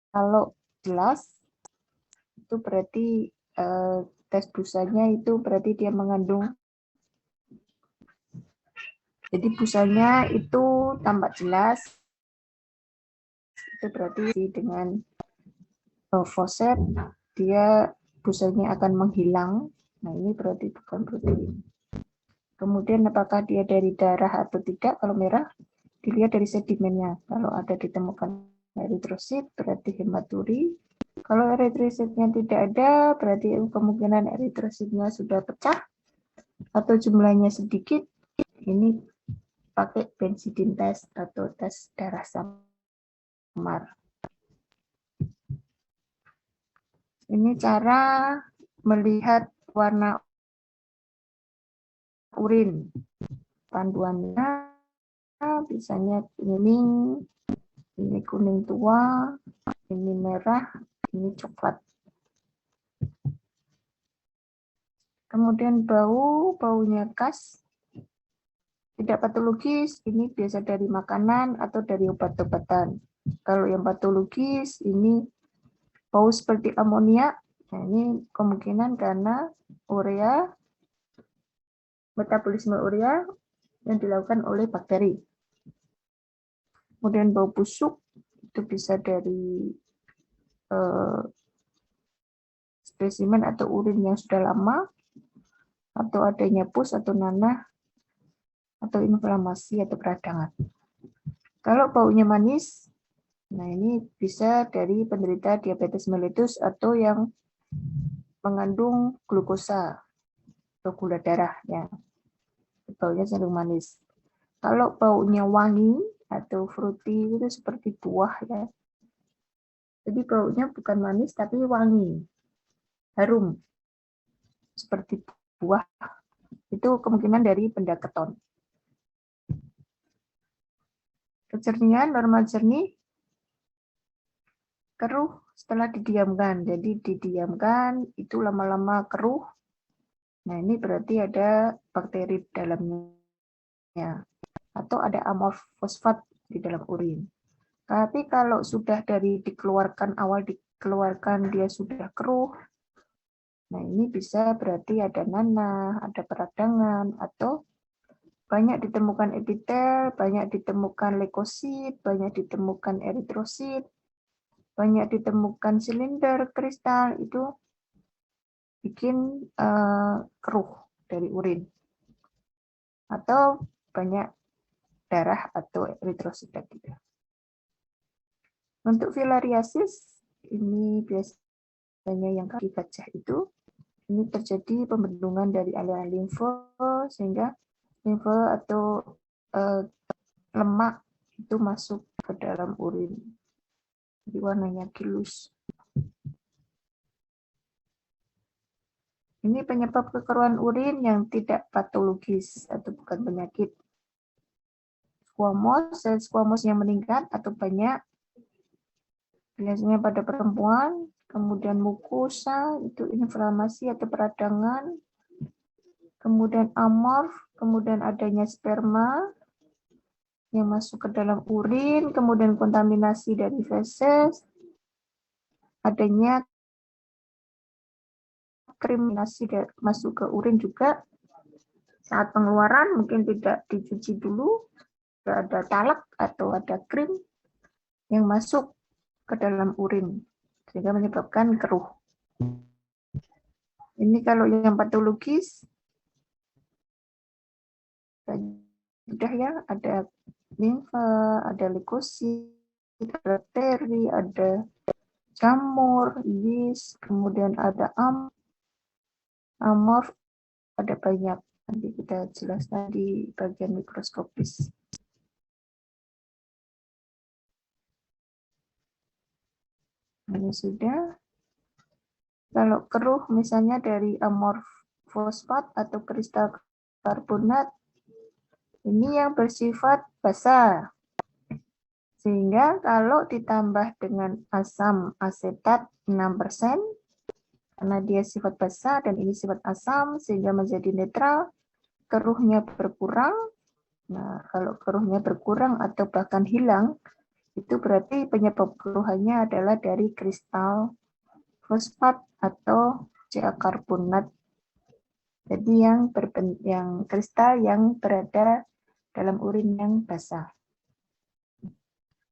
Kalau jelas itu berarti tes busanya itu berarti dia mengandung. Jadi busanya itu tampak jelas. Itu berarti dengan Fawcett dia busanya akan menghilang. Nah ini berarti bukan protein. Kemudian apakah dia dari darah atau tidak? Kalau merah dilihat dari sedimennya. Kalau ada ditemukan eritrosit berarti hematuri. Kalau eritrositnya tidak ada berarti kemungkinan eritrositnya sudah pecah atau jumlahnya sedikit. Ini pakai benzidin test atau tes darah samar. Ini cara melihat warna urin. Panduannya biasanya ini kuning tua, ini merah, ini coklat. Kemudian baunya khas, tidak patologis, ini biasa dari makanan atau dari obat-obatan. Kalau yang patologis, ini bau seperti amonia, nah ini kemungkinan karena urea, metabolisme urea yang dilakukan oleh bakteri. Kemudian bau busuk, itu bisa dari spesimen atau urin yang sudah lama, atau adanya pus atau nanah, atau inflamasi atau peradangan. Kalau baunya manis, nah ini bisa dari penderita diabetes mellitus atau yang mengandung glukosa atau gula darah, ya. Baunya cenderung manis. Kalau baunya wangi atau fruity itu seperti buah, ya. Jadi baunya bukan manis tapi wangi, harum, seperti buah. Itu kemungkinan dari benda keton. Kejernihan normal jernih, keruh setelah didiamkan. Jadi didiamkan itu lama-lama keruh. Nah ini berarti ada bakteri di dalamnya. Atau ada amorfosfat di dalam urin. Tapi kalau sudah dari dikeluarkan, awal dikeluarkan dia sudah keruh, nah ini bisa berarti ada nanah, ada peradangan, atau banyak ditemukan epitel, banyak ditemukan leukosit, banyak ditemukan eritrosit, banyak ditemukan silinder kristal, itu bikin keruh dari urin. Atau banyak darah atau eritrosit tadi. Untuk filariasis, ini biasanya yang kaki gajah itu, ini terjadi pembendungan dari aliran limfe, sehingga limfe atau lemak itu masuk ke dalam urin. Jadi warnanya gilus. Ini penyebab kekeruhan urin yang tidak patologis atau bukan penyakit. Squamous, sel squamous yang meningkat atau banyak, biasanya pada perempuan, kemudian mukosa, itu inflamasi atau peradangan, kemudian amorf, kemudian adanya sperma yang masuk ke dalam urin, kemudian kontaminasi dari feses, adanya kriminasi masuk ke urin juga. Saat pengeluaran mungkin tidak dicuci dulu, ada talak atau ada krim yang masuk ke dalam urin sehingga menyebabkan keruh. Ini kalau yang patologis sudah ya, ada limfa, ada leukosit, ada bakteri, ada jamur, yeast, kemudian ada amorf, ada banyak. Nanti kita jelaskan di bagian mikroskopis. Ini sudah. Kalau keruh misalnya dari amorf fosfat atau kristal karbonat, ini yang bersifat basa. Sehingga kalau ditambah dengan asam asetat 6%, karena dia sifat basa dan ini sifat asam, sehingga menjadi netral, keruhnya berkurang. Nah, kalau keruhnya berkurang atau bahkan hilang, itu berarti penyebab keruhannya adalah dari kristal fosfat atau Ca karbonat. Jadi yang kristal yang berada dalam urin yang basah.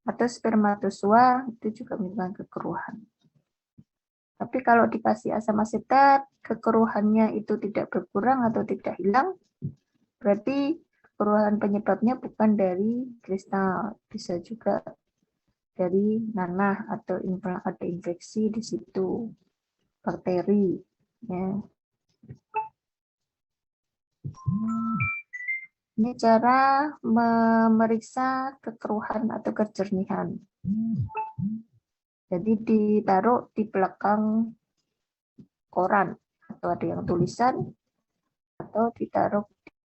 Atau spermatozoa itu juga menyebabkan kekeruhan. Tapi kalau dikasih asam asetat, kekeruhannya itu tidak berkurang atau tidak hilang, berarti kekeruhan penyebabnya bukan dari kristal, bisa juga dari nanah atau ada infeksi di situ, bakteri. Ya. Ini cara memeriksa kekeruhan atau kejernihan. Jadi ditaruh di belakang koran atau ada yang tulisan, atau ditaruh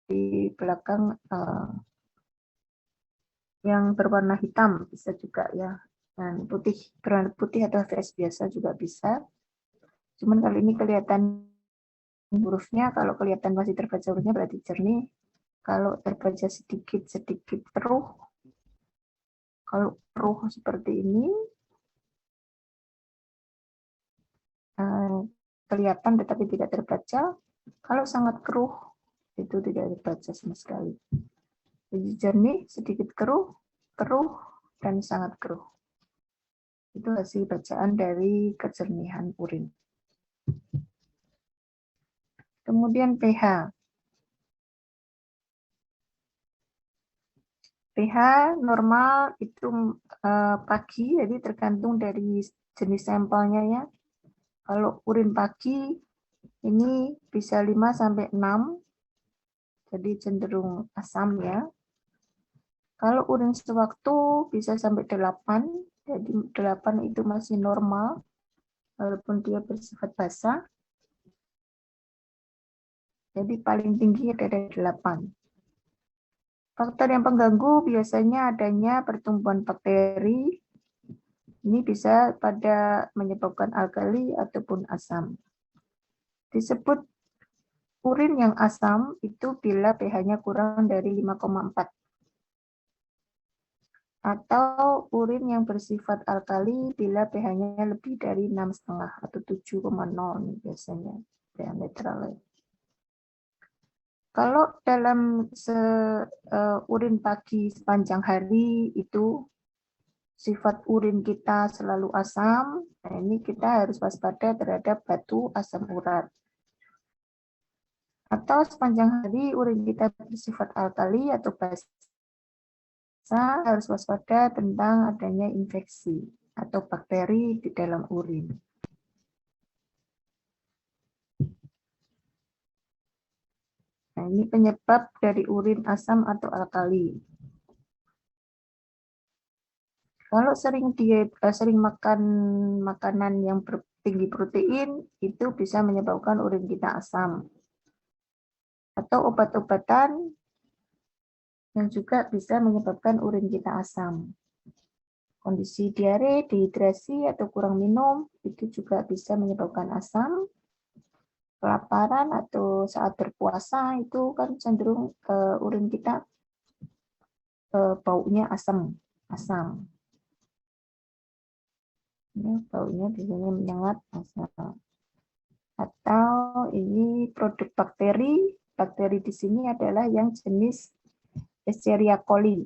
di belakang yang berwarna hitam bisa juga ya, dan berwarna putih atau VS biasa juga bisa. Cuman kalau ini kelihatan hurufnya, kalau kelihatan masih terbaca hurufnya berarti jernih. Kalau terbaca sedikit keruh, kalau keruh seperti ini kelihatan tetapi tidak terbaca. Kalau sangat keruh itu tidak terbaca sama sekali. Jadi jernih, sedikit keruh, dan sangat keruh. Itu hasil bacaan dari kejernihan urin. Kemudian pH. pH normal itu pagi, jadi tergantung dari jenis sampelnya ya. Kalau urin pagi ini bisa 5-6, jadi cenderung asam ya. Kalau urin sewaktu bisa sampai 8, jadi 8 itu masih normal, walaupun dia bersifat basah. Jadi paling tinggi ada 8. Faktor yang pengganggu biasanya adanya pertumbuhan bakteri. Ini bisa pada menyebabkan alkali ataupun asam. Disebut urin yang asam itu bila pH-nya kurang dari 5,4. Atau urin yang bersifat alkali bila pH-nya lebih dari 6,5 atau 7,0 biasanya, pH netral. Kalau dalam urin pagi sepanjang hari itu sifat urin kita selalu asam, nah ini kita harus waspada terhadap batu asam urat. Atau sepanjang hari urin kita bersifat alkali atau basa, harus waspada tentang adanya infeksi. atau bakteri di dalam urin. Nah, ini penyebab dari urin asam atau alkali. Kalau sering diet, sering makan makanan yang tinggi protein, itu bisa menyebabkan urin kita asam. Atau obat-obatan yang juga bisa menyebabkan urin kita asam. Kondisi diare, dehidrasi, atau kurang minum, itu juga bisa menyebabkan asam. Kelaparan atau saat berpuasa, itu kan cenderung urin kita baunya asam. Ya, baunya biasanya menyengat, asam. Atau ini produk bakteri. Bakteri di sini adalah yang jenis Escherichia coli.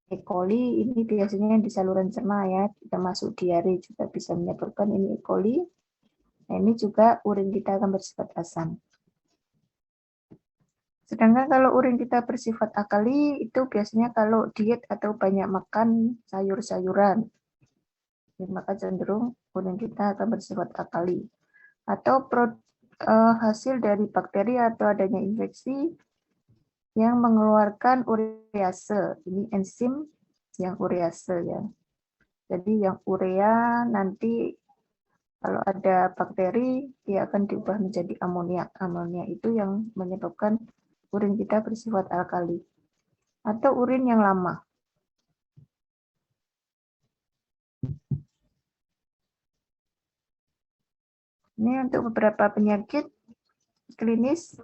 E. coli ini biasanya di saluran cerna ya, termasuk diare juga bisa menyebabkan ini E. coli. Nah, ini juga urin kita akan bersifat asam. Sedangkan kalau urin kita bersifat alkali, itu biasanya kalau diet atau banyak makan sayur-sayuran. Maka cenderung urin kita akan bersifat alkali. Atau hasil dari bakteri atau adanya infeksi yang mengeluarkan urease. Ini enzim yang urease ya. Jadi yang urea nanti kalau ada bakteri dia akan diubah menjadi amoniak. Amoniak itu yang menyebabkan urin kita bersifat alkali. Atau urin yang lama. Ini untuk beberapa penyakit klinis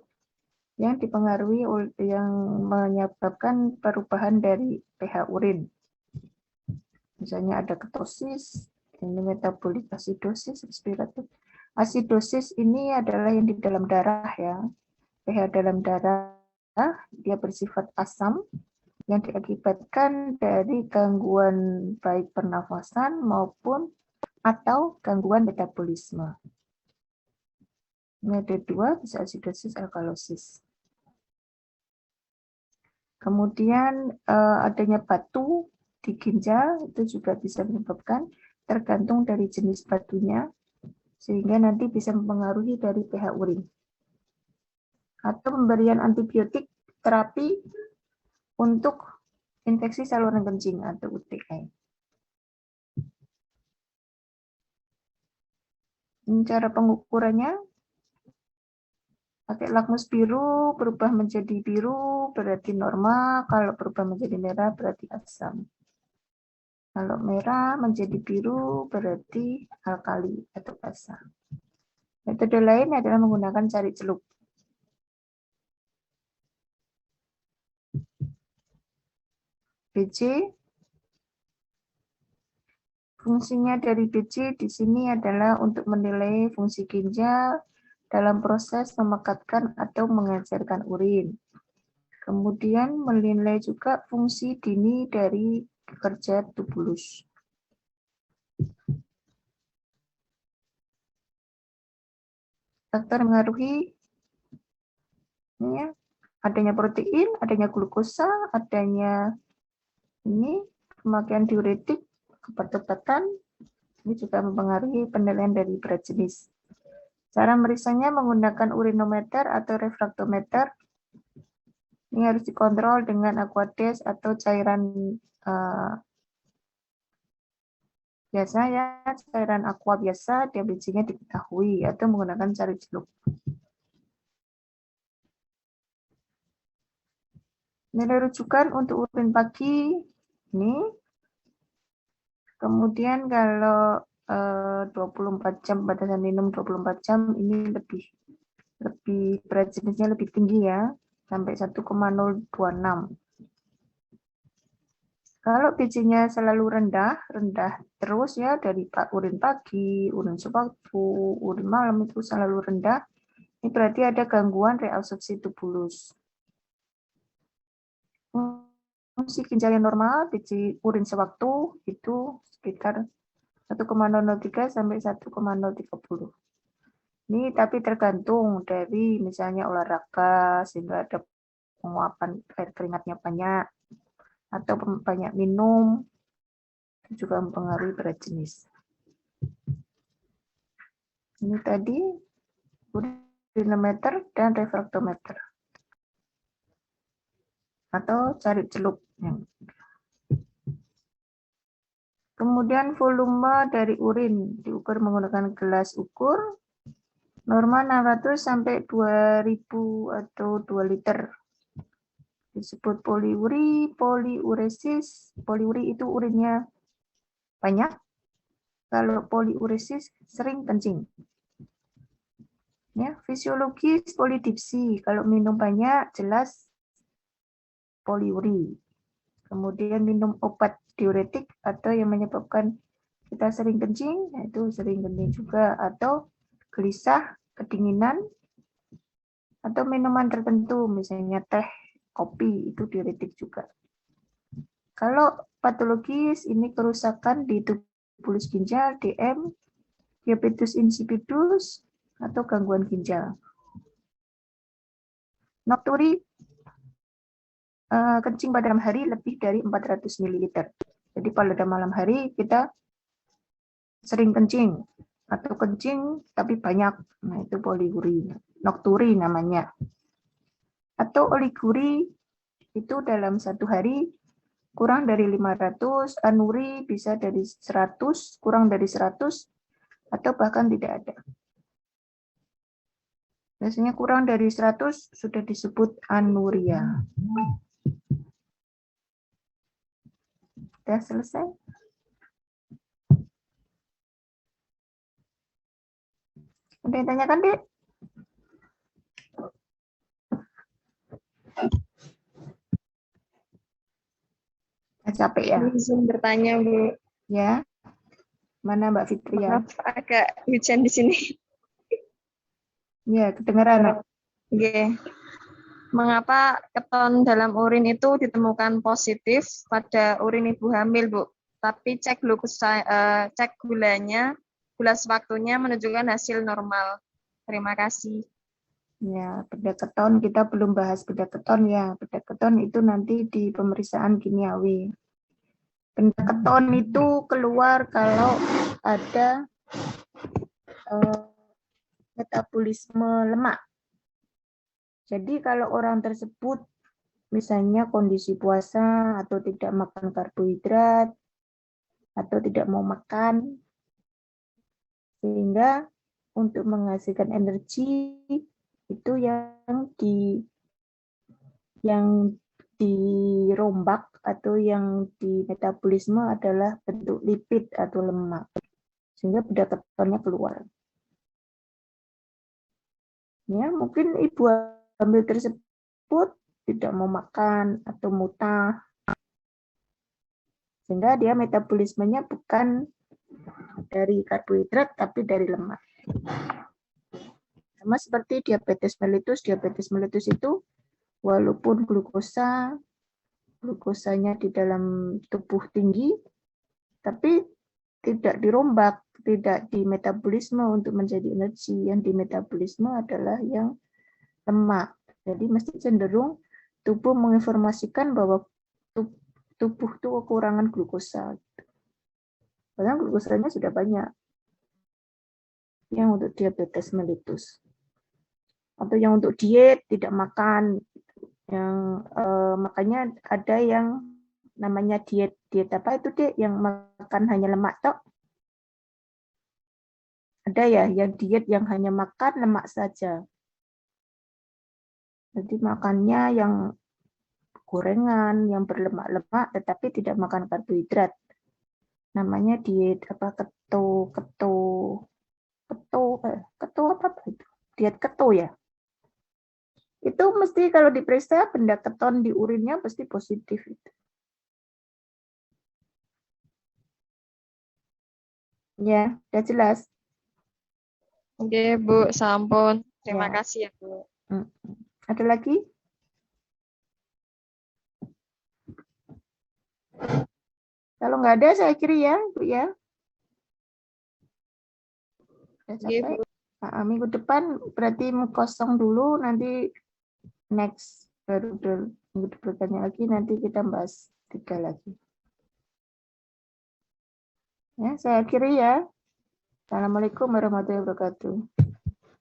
yang dipengaruhi yang menyebabkan perubahan dari pH urin. Misalnya ada ketosis, ini metabolik asidosis, respiratif. Asidosis ini adalah yang di dalam darah ya. pH dalam darah dia bersifat asam yang diakibatkan dari gangguan baik pernafasan maupun atau gangguan metabolisme. Ini ada dua, bisa asidosis, alkalosis. Kemudian adanya batu di ginjal itu juga bisa menyebabkan, tergantung dari jenis batunya, sehingga nanti bisa mempengaruhi dari pH urin. Atau pemberian antibiotik terapi untuk infeksi saluran kencing atau UTI. Ini cara pengukurannya. Pakai lakmus biru, berubah menjadi biru berarti normal, kalau berubah menjadi merah berarti asam. Kalau merah menjadi biru berarti alkali atau asam. Metode lain adalah menggunakan cari celup. BC, fungsinya dari BC di sini adalah untuk menilai fungsi ginjal dalam proses memekatkan atau mengecerkan urin. Kemudian menilai juga fungsi dini dari kerja tubulus. Faktor mengaruhi ini ya, adanya protein, adanya glukosa, adanya ini pemakaian diuretik, obat-obatan, ini juga mempengaruhi penilaian dari berat jenis. Cara meriksanya menggunakan urinometer atau refraktometer. Ini harus dikontrol dengan aquades atau cairan biasa ya, cairan aqua biasa, DBC-nya diketahui atau menggunakan cari celup. Nilai rujukan untuk urin pagi ini. Kemudian kalau 24 jam batasan minum 24 jam ini lebih berat jenisnya lebih tinggi ya, sampai 1,026. Kalau BC-nya selalu rendah terus ya, dari urin pagi, urin sewaktu, urin malam itu selalu rendah, ini berarti ada gangguan reabsorpsi tubulus. Fungsi ginjal yang normal, BC urin sewaktu itu sekitar 1,003 sampai 1,030. Ini tapi tergantung dari misalnya olahraga sehingga ada penguapan air keringatnya banyak atau banyak minum Itu juga mempengaruhi berat jenis. Ini tadi urinometer dan refraktometer. Atau cari celup. Kemudian volume dari urin diukur menggunakan gelas ukur normal 600 sampai 2000 atau 2 liter. Disebut poliuri, poliuresis. Poliuri itu urinnya banyak. Kalau poliuresis sering kencing. Ya, fisiologis polidipsi. Kalau minum banyak jelas poliuri. Kemudian minum obat diuretik atau yang menyebabkan kita sering kencing, yaitu sering kencing juga, atau gelisah, kedinginan, atau minuman tertentu, misalnya teh, kopi, itu diuretik juga. Kalau patologis, ini kerusakan di tubulus ginjal, DM, diabetes insipidus, atau gangguan ginjal. Nocturi, kencing pada malam hari lebih dari 400 ml. Jadi pada malam hari kita sering kencing atau kencing tapi banyak, nah itu poliuri, nocturi namanya. Atau oliguri itu dalam satu hari kurang dari 500, anuri bisa dari 100, kurang dari 100 atau bahkan tidak ada. Biasanya kurang dari 100 sudah disebut anuria. Sudah selesai? Ada yang tanyakan, Dek? Capek ya? Izin bertanya, Bu. Ya. Mana Mbak Fitria? Maaf, agak hujan di sini. Ya, kedengaran. Oke. Mengapa keton dalam urin itu ditemukan positif pada urin ibu hamil, Bu? Tapi cek gulanya, gula sewaktunya menunjukkan hasil normal. Terima kasih. Ya, beda keton kita belum bahas beda keton ya. Beda keton itu nanti di pemeriksaan kimiawi. Benda keton itu keluar kalau ada metabolisme lemak. Jadi kalau orang tersebut misalnya kondisi puasa atau tidak makan karbohidrat atau tidak mau makan, sehingga untuk menghasilkan energi itu yang dirombak atau yang di metabolisme adalah bentuk lipid atau lemak, sehingga beda ketonnya keluar. Ya, mungkin ibu hamil tersebut tidak mau makan atau muntah, sehingga dia metabolismenya bukan dari karbohidrat tapi dari lemak. Sama seperti diabetes mellitus. Diabetes mellitus itu walaupun glukosanya di dalam tubuh tinggi, tapi tidak dirombak, tidak dimetabolisme untuk menjadi energi. Yang dimetabolisme adalah yang lemak. Jadi mesti cenderung tubuh menginformasikan bahwa tubuh itu kekurangan glukosa. Padahal glukosanya sudah banyak. Yang untuk diabetes mellitus. Atau yang untuk diet, tidak makan. Makanya ada yang namanya diet apa itu, Dek? Yang makan hanya lemak tok. Ada ya yang diet yang hanya makan lemak saja. Jadi makannya yang gorengan, yang berlemak-lemak tetapi tidak makan karbohidrat. Namanya diet apa, keto apa itu? Diet keto ya. Itu mesti kalau diperiksa benda keton di urinnya pasti positif itu. Ya, sudah jelas. Oke, Bu, sampun. Terima Ya. kasih ya, Bu. Ada lagi? Kalau nggak ada saya akhiri ya, Bu ya. Sudah Oke, sampai. Bu. Nah, minggu depan berarti kosong dulu, nanti next baru minggu depannya lagi nanti kita bahas 3 lagi. Ya, saya akhiri ya. Assalamualaikum warahmatullahi wabarakatuh.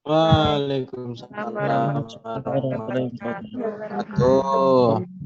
Waalaikumsalam Warahmatullahi wabarakatuh. warahmatullahi wabarakatuh.